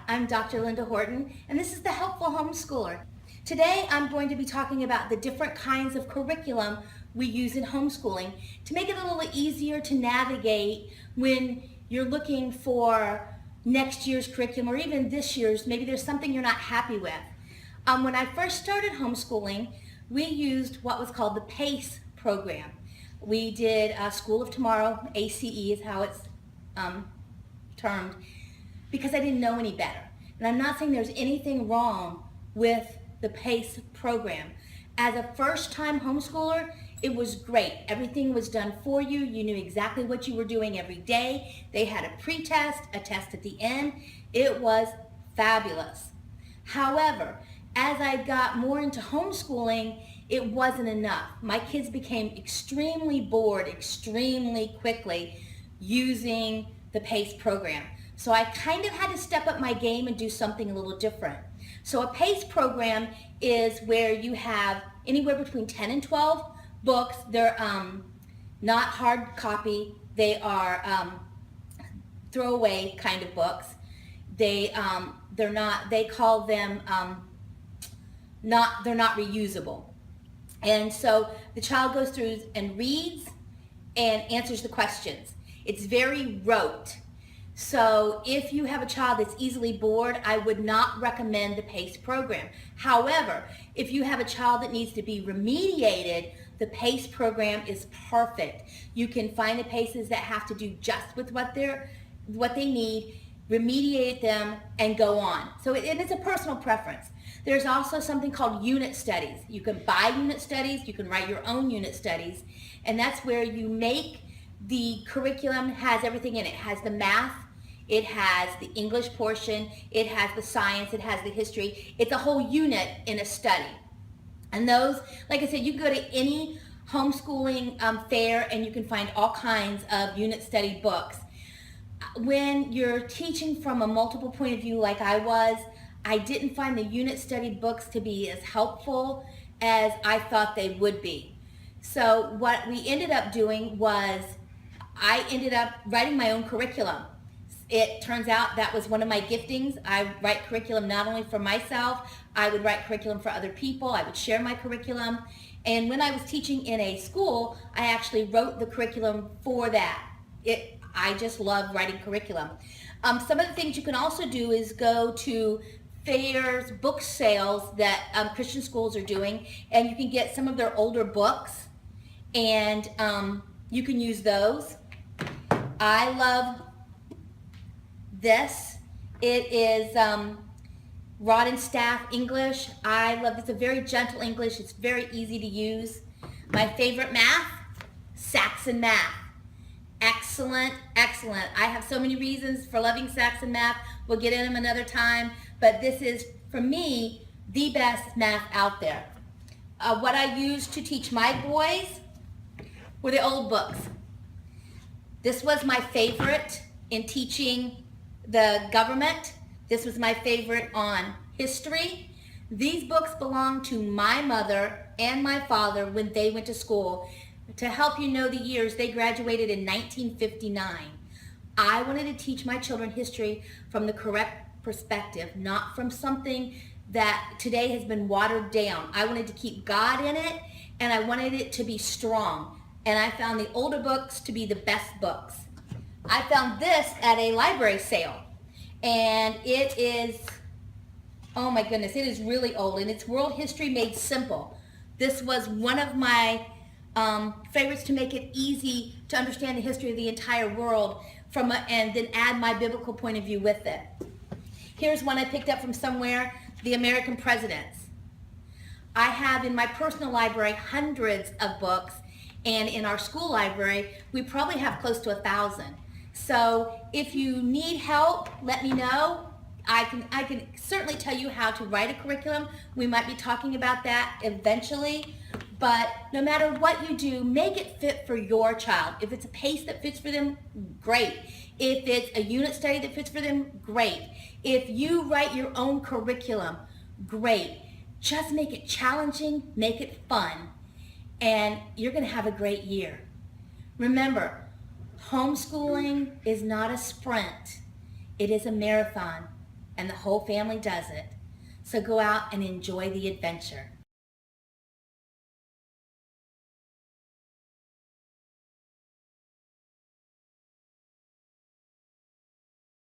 I'm Dr. Linda Horton, and this is the Helpful Homeschooler. Today I'm going to be talking about the different kinds of curriculum we use in homeschooling to make it a little easier to navigate when you're looking for next year's curriculum or even this year's. Maybe there's something you're not happy with. When I first started homeschooling, we used what was called the PACE program. We did School of Tomorrow, ACE is how it's termed, because I didn't know any better. And I'm not saying there's anything wrong with the PACE program. As a first-time homeschooler, it was great. Everything was done for you. You knew exactly what you were doing every day. They had a pre-test, a test at the end. It was fabulous. However, as I got more into homeschooling, it wasn't enough. My kids became extremely bored extremely quickly using the PACE program. So I kind of had to step up my game and do something a little different. So a PACE program is where you have anywhere between 10 and 12 books. They're not hard copy. They are throwaway kind of books. They're not reusable. And so the child goes through and reads and answers the questions. It's very rote. So if you have a child that's easily bored, I would not recommend the PACE program. However, if you have a child that needs to be remediated, the PACE program is perfect. You can find the PACEs that have to do just with what they need, remediate them, and go on. So it's a personal preference. There's also something called unit studies. You can buy unit studies, you can write your own unit studies, and that's where you make the curriculum, has everything in it. It has the math, it has the English portion, it has the science, it has the history. It's a whole unit in a study. And those, like I said, you can go to any homeschooling fair and you can find all kinds of unit study books. When you're teaching from a multiple point of view like I was, I didn't find the unit study books to be as helpful as I thought they would be. So what we ended up doing was I ended up writing my own curriculum. It turns out that was one of my giftings. I write curriculum not only for myself, I would write curriculum for other people. I would share my curriculum. And when I was teaching in a school, I actually wrote the curriculum for that. I just love writing curriculum. Some of the things you can also do is go to fairs, book sales that Christian schools are doing, and you can get some of their older books, and you can use those. I love this. It is Rod and Staff English. I love this. It's a very gentle English. It's very easy to use. My favorite math, Saxon Math. Excellent, excellent. I have so many reasons for loving Saxon Math. We'll get in them another time, but this is, for me, the best math out there. What I used to teach my boys were the old books. This was my favorite in teaching the government. This was my favorite on history. These books belong to my mother and my father when they went to school. To help you know the years, they graduated in 1959. I wanted to teach my children history from the correct perspective, not from something that today has been watered down. I wanted to keep God in it, and I wanted it to be strong. And I found the older books to be the best books. I found this at a library sale, and it is, oh my goodness, it is really old, and it's World History Made Simple. This was one of my favorites to make it easy to understand the history of the entire world and then add my biblical point of view with it. Here's one I picked up from somewhere, the American Presidents. I have in my personal library hundreds of books, and in our school library, we probably have close to 1,000. So if you need help, let me know. I can certainly tell you how to write a curriculum. We might be talking about that eventually. But no matter what you do, make it fit for your child. If it's a PACE that fits for them, great. If it's a unit study that fits for them, great. If you write your own curriculum, great. Just make it challenging, make it fun, and you're going to have a great year. Remember, homeschooling is not a sprint. It is a marathon. and the whole family does it. So go out and enjoy the adventure.